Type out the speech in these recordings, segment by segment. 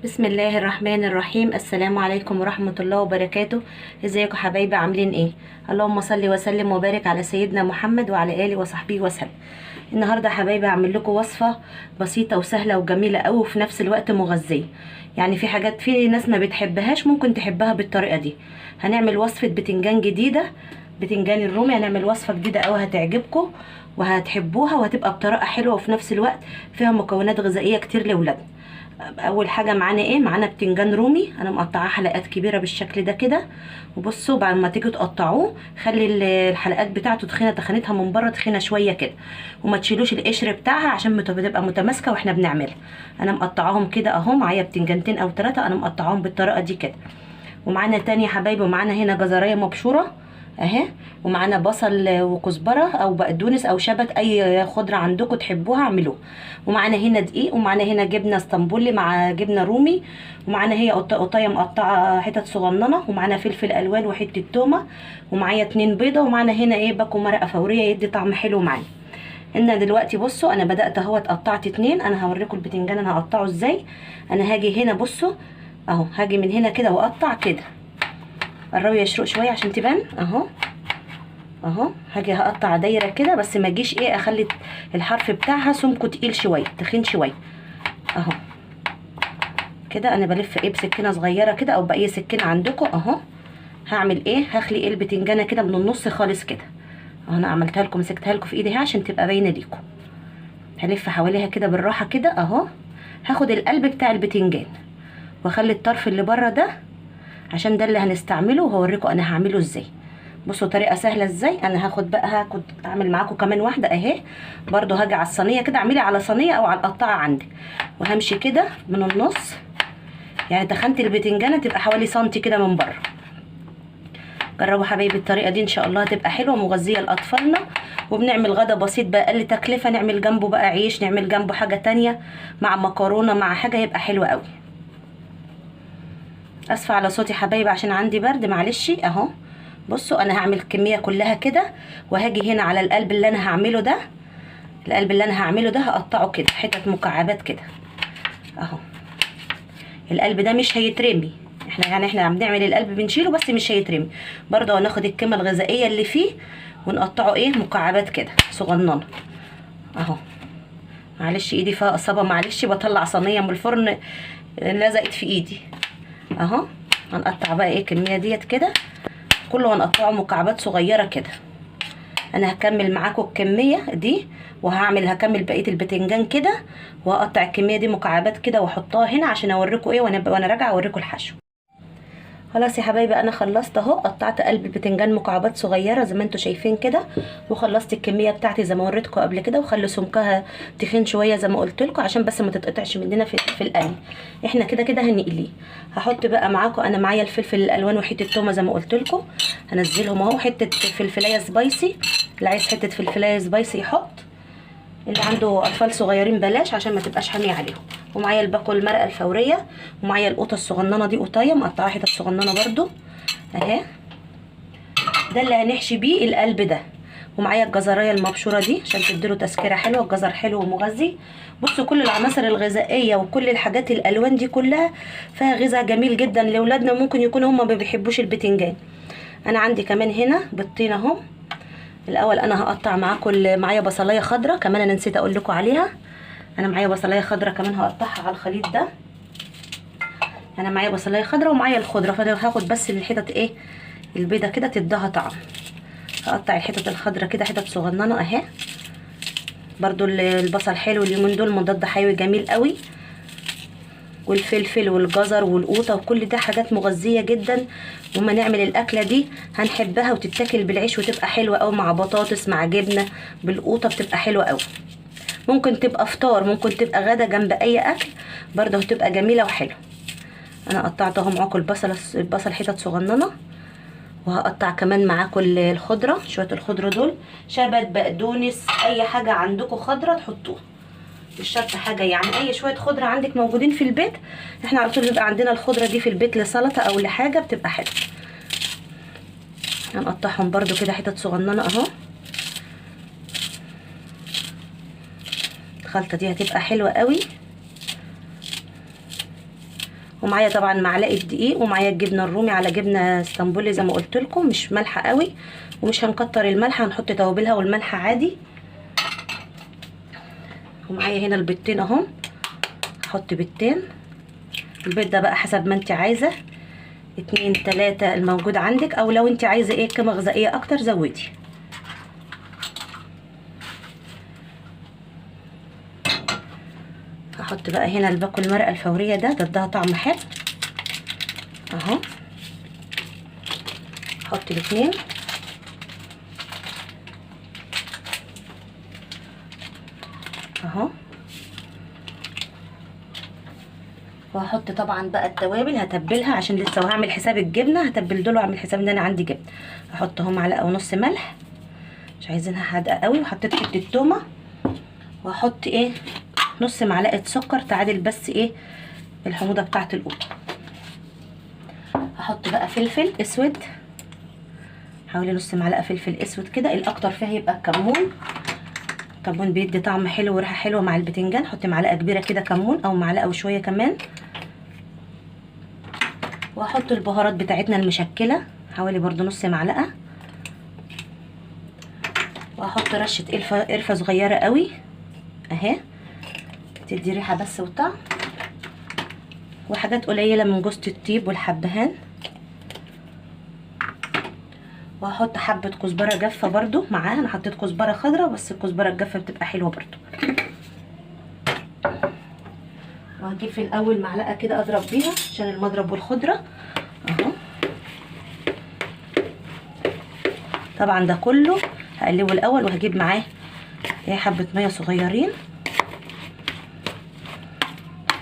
بسم الله الرحمن الرحيم. السلام عليكم ورحمة الله وبركاته. ازيكم حبايبي، عاملين ايه؟ اللهم صل وسلم وبارك على سيدنا محمد وعلى اله وصحبه وسلم. النهارده حبايبي هعمل لكم وصفة بسيطة وسهلة وجميلة قوي وفي نفس الوقت مغذية. يعني في حاجات في ناس ما بتحبهاش ممكن تحبها بالطريقة دي. هنعمل وصفة بتنجان جديدة، بتنجان الرومي. هنعمل وصفة جديدة قوي هتعجبكم وهتحبوها وهتبقى بطريقة حلوة وفي نفس الوقت فيها مكونات غذائية كتير لاولادنا. اول حاجه معانا ايه؟ معانا بتنجان رومي، انا مقطعاه حلقات كبيره بالشكل ده كده. وبصوا بعد ما تيجوا تقطعوه خلي الحلقات بتاعته تخينه، تخانتها من بره تخينه شويه كده، وما تشيلوش القشر بتاعها عشان بتبقى متماسكه واحنا بنعملها. انا مقطعاهم كده اهو، معايا بتنجانتين او 3، انا مقطعاهم بالطريقه دي كده. ومعانا تاني يا حبايبي، ومعانا هنا جزريه مبشوره اهي، ومعانا بصل وكزبره او بقدونس او شبت، اي خضره عندكم تحبوها اعملوه. ومعانا هنا دقيق، ومعانا هنا جبنه اسطنبولي مع جبنه رومي، ومعانا هي قطايه مقطعه حتت صغننه، ومعانا فلفل الوان وحته تومه، ومعايا 2 بيضه، ومعانا هنا ايه باكو مرقه فوريه يدي طعم حلو معانا. ان دلوقتي بصوا انا بدات اهو قطعت 2، انا هوريكم البتنجان انا هقطعه ازاي. انا هاجي هنا بصوا اهو، هاجي من هنا كده واقطع كده، قربوا يشرق شويه عشان تبان اهو. اهو هاجي هقطع دايره كده، بس ما اجيش ايه اخلي الحرف بتاعها سمكه تقيل شويه تخين شويه اهو كده. انا بلف ايه بسكينه صغيره كده او باي سكينه عندكم اهو. هعمل ايه؟ هخلي ايه البتنجانه كده من النص خالص كده اهو. انا عملتها لكم، مسكتها لكم في ايدي اهي عشان تبقى باينه ليكم. هلف حواليها كده بالراحه كده اهو. هاخد القلب بتاع البتنجان واخلي الطرف اللي بره ده عشان ده اللي هنستعمله، وهوريكم انا هعمله ازاي. بصوا طريقه سهله ازاي. انا هاخد اعمل معاكم كمان واحده اهي برضو. هاجي على الصينيه كده، اعملي على صينيه او على القطاعه عندك، وهمشي كده من النص. يعني تخنت البتنجانه تبقى حوالي سنتي كده من بره. جربوا حبايبي الطريقه دي ان شاء الله هتبقى حلوه ومغذيه لاطفالنا. وبنعمل غدا بسيط باقل تكلفه، نعمل جنبه بقى عيش، نعمل جنبه حاجه تانية مع مكرونه مع حاجه، يبقى حلو قوي. اسفه على صوتي حبايبي عشان عندي برد، معلش اهو. بصوا انا هعمل الكميه كلها كده، وهاجي هنا على القلب اللي انا هعمله ده. القلب اللي انا هعمله ده هقطعه كده حتت مكعبات كده اهو. القلب ده مش هيترمي، احنا عم نعمل القلب بنشيله بس مش هيترمي. برضه هناخد القيمه الغذائيه اللي فيه ونقطعه ايه مكعبات كده صغننه اهو. معلش ايدي فيها اصابه، معلش بطلع صينيه من الفرن لزقت في ايدي اهو. هنقطع بقى ايه الكميه ديت كده كله، هنقطعه مكعبات صغيره كده. انا هكمل معاكم الكميه دي هكمل بقيه البتنجان كده، وهقطع الكميه دي مكعبات كده واحطها هنا عشان اوريكم ايه وانا راجعه اوريكم الحشو. خلاص يا حبايبي انا خلصت اهو، قطعت قلب البتنجان مكعبات صغيره زي ما انتم شايفين كده، وخلصت الكميه بتاعتي زي ما وريتكم قبل كده. وخلي سمكها تخين شويه زي ما قلت لكم عشان بس ما تتقطعش مننا في القلي. احنا كده كده هنقليه. هحط بقى معاكم، انا معايا الفلفل الالوان وحته تومه زي ما قلت لكم، هنزلهم اهو. حته فلفلايه سبايسي، اللي عايز حته فلفلايه سبايسي يحط، اللي عنده اطفال صغيرين بلاش عشان ما تبقاش حاميه عليهم. ومعايا الباكو المرقه الفوريه، ومعايا القوطه الصغننه دي قطايه مقطعه حتت صغننه برضو اهي. ده اللي هنحشي بيه القلب ده. ومعايا الجزرايه المبشوره دي عشان تديله تسكيره حلوه، الجزر حلو ومغذي. بصوا كل العناصر الغذائيه وكل الحاجات الالوان دي كلها فيها غذاء جميل جدا لاولادنا. ممكن يكونوا هم ما بيحبوش البتنجان. انا عندي كمان هنا بيضتين اهو. الاول انا هقطع معاكم، معايا بصلايه خضراء كمان انا نسيت اقول لكم عليها. انا معايا بصلايه خضراء كمان هقطعها على الخليط ده. انا معايا بصلايه خضراء ومعايا الخضره، فانا هاخد بس الحتت ايه البيضه كده تديها طعم. هقطع الحتت الخضراء كده حتت صغننه اهي. برضو البصل حلو اليومين دول، مضاد حيوي جميل قوي. والفلفل والجزر والقوطه وكل ده حاجات مغذيه جدا. وما نعمل الاكله دي هنحبها وتتاكل بالعيش وتبقى حلوه قوي مع بطاطس مع جبنه بالقوطه، بتبقى حلوه قوي. ممكن تبقى فطار، ممكن تبقى غدا جنب اي اكل برضه هتبقى جميله وحلوه. انا قطعت اهو معاكم البصل حتت صغننه. وهقطع كمان معاكم الخضره، شويه الخضره دول شبت بقدونس اي حاجه عندكم خضره تحطوها، مش شرط حاجه يعني، اي شويه خضره عندك موجودين في البيت. احنا على طول بيبقى عندنا الخضره دي في البيت لسلطه او لحاجه بتبقى حلوه. هنقطعهم برضو كده حتت صغننه اهو. الخلطه دي هتبقى حلوه قوي. ومعايا طبعا معلقه دقيق، ومعايا الجبنه الرومي على جبنه اسطنبولي زي ما قلت لكم، مش مالحه قوي ومش هنكتر الملح، هنحط توابلها والملح عادي. ومعايا هنا البيضتين اهم، هحط بيضتين. البيض ده بقى حسب ما انت عايزه، 2 3 الموجود عندك، او لو انت عايزه ايه قيمه غذائيه اكتر زودي. هحط بقى هنا الباكو المرقه الفوريه ده ادها طعم حلو اهو. هحط الاثنين اهو. وهحط طبعا بقى التوابل، هتبلها عشان لسه هعمل حساب الجبنه، هتبل دول واعمل حساب ان انا عندي جبنه. هحط اهو معلقه ونص ملح، مش عايزينها حادقه قوي، وحطيت حته تومه، وهحط ايه نص معلقه سكر تعادل بس ايه الحموضه بتاعه القوطه. هحط بقى فلفل اسود، حوالي نص معلقه فلفل اسود كده، الاكتر فيها يبقى الكمون. الكمون بيدي طعم حلو وريحه حلوه مع البتنجان. حط معلقه كبيره كده كمون او معلقه وشويه كمان. وهحط البهارات بتاعتنا المشكله حوالي برضو نص معلقه. وهحط رشه قرفه صغيره قوي اهي تدي ريحه بس وطعم، وحاجات قليله من جوز الطيب والحبهان. وهحط حبه كزبره جافه برضو معاها، انا حطيت كزبره خضراء بس الكزبره الجافه بتبقى حلوه برضو. وهجيب في الاول معلقه كده اضرب بيها عشان المضرب والخضره اهو. طبعا ده كله هقلبه الاول، وهجيب معاه حبه ميه صغيرين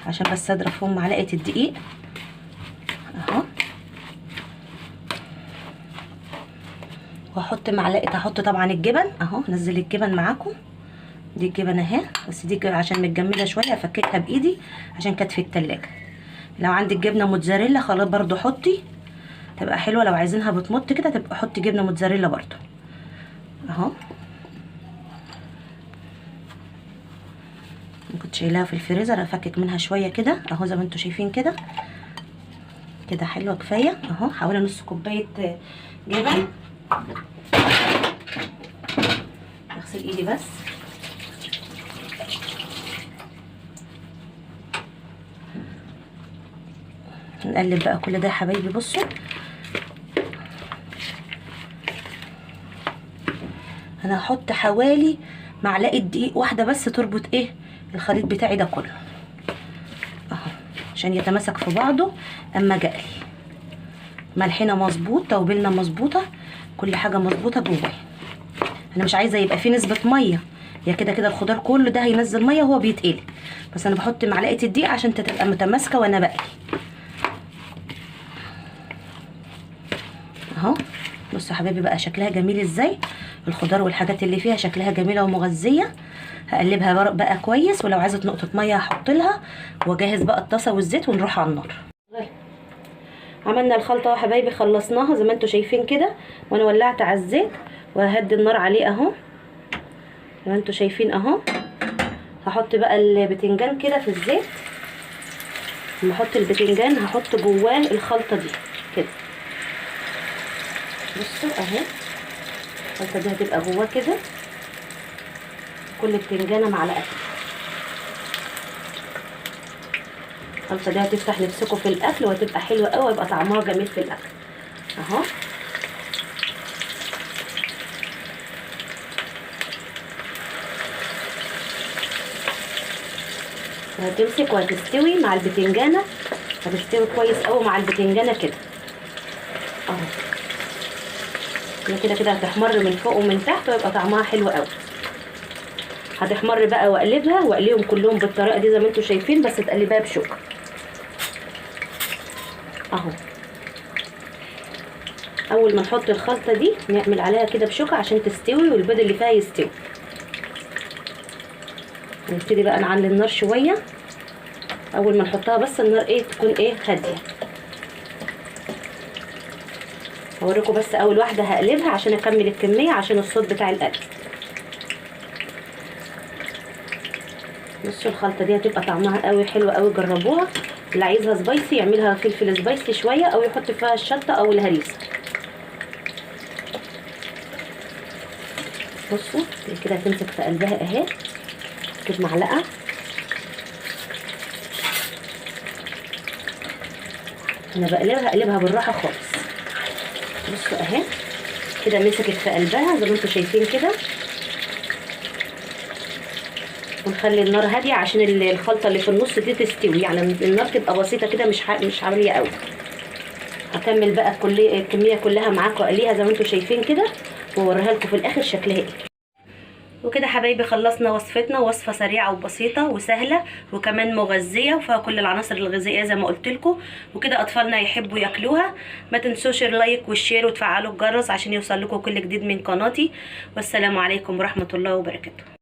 عشان بس اضرب فيهم معلقه الدقيق اهو. وهحط معلقه، هحط طبعا الجبن اهو، نزل الجبن معاكم. دي الجبن اهي، بس دي عشان متجمده شويه افككها بايدي عشان كانت في التلاجة. لو عندك جبنه موتزاريلا خلاص برضو حطي، تبقى حلوه. لو عايزينها بتمط كده تبقى حطي جبنه موتزاريلا برضو اهو. كنت شايلاها في الفريزر افكك منها شويه كده اهو زي ما انتم شايفين كده كده حلوه كفايه اهو. حوالي نص كوبايه جبن. اغسل ايدي بس. نقلب بقى كل ده يا حبايبي. بصوا انا هحط حوالي معلقه دقيق واحده بس تربط ايه الخليط بتاعي ده كله اهو عشان يتماسك في بعضه اما اجي اقلي. ملحنا مظبوط، توابلنا مظبوطه، كل حاجه مظبوطه جواه. انا مش عايزه يبقى فيه نسبه ميه، يا كده كده الخضار كله ده هينزل ميه وهو بيتقلي، بس انا بحط معلقه الدقيق عشان تبقى متماسكه وانا بقلي اهو. بصوا يا حبايبي بقى شكلها جميل ازاي، الخضار والحاجات اللي فيها شكلها جميله ومغذيه. هقلبها بقى كويس، ولو عايزه نقطه ميه هحط لها، واجهز بقى الطاسه والزيت ونروح على النار. عملنا الخلطه يا حبايبي، خلصناها زي ما انتم شايفين كده، وانا ولعت على الزيت وهدي النار عليه اهو زي ما انتم شايفين اهو. هحط بقى البتنجان كده في الزيت. لما احط البتنجان هحط جواه الخلطه دي كده. بصوا اهي الخلطه دي هتبقى جواه كده، كل بتنجانه معلقه. الخلطه دي هتفتح نفسكم في الاكل وهتبقى حلوه قوي ويبقى طعمها جميل في الاكل اهو. وهتمسك وهتستوي مع البتنجانه، هتستوي كويس قوي مع البتنجانه كده اهو. كده كده هتحمر من فوق ومن تحت ويبقى طعمها حلو قوي. هتحمر بقى واقلبها واقليهم كلهم بالطريقه دي زي ما انتم شايفين، بس تقلبيها بشوكه اهو. اول ما نحط الخلطه دي نعمل عليها كده بشوكه عشان تستوي والبيض اللي فيها يستوي. نبتدي بقى نعلي النار شويه اول ما نحطها، بس النار ايه تكون ايه هاديه. هوريكم بس اول واحده هقلبها عشان اكمل الكميه عشان الصوت بتاع القلب. بصوا الخلطه دي هتبقى طعمها قوي حلو قوي، جربوها اللي عايزها سبايسي يعملها فلفل سبايسي شويه او يحط فيها الشطه او الهريسه. بصوا كده هتمسك في قلبها اهي كده معلقه. انا اقلبها بالراحه خالص. بصوا اهي كده مسكت في قلبها زي ما انتم شايفين كده. ونخلي النار هاديه عشان الخلطه اللي في النص دي تستوي، يعني النار تبقى بسيطه كده مش عاليه قوي. هكمل بقى الكميه كلها معاكم اقليها زي ما انتم شايفين كده، واوريها لكم في الاخر شكلها ايه. وكده حبايبي خلصنا وصفتنا، وصفه سريعه وبسيطه وسهله وكمان مغذيه وفيها كل العناصر الغذائيه زي ما قلت لكم، وكده اطفالنا يحبوا ياكلوها. ما تنسوش اللايك والشير وتفعلوا الجرس عشان يوصل لكم كل جديد من قناتي. والسلام عليكم ورحمه الله وبركاته.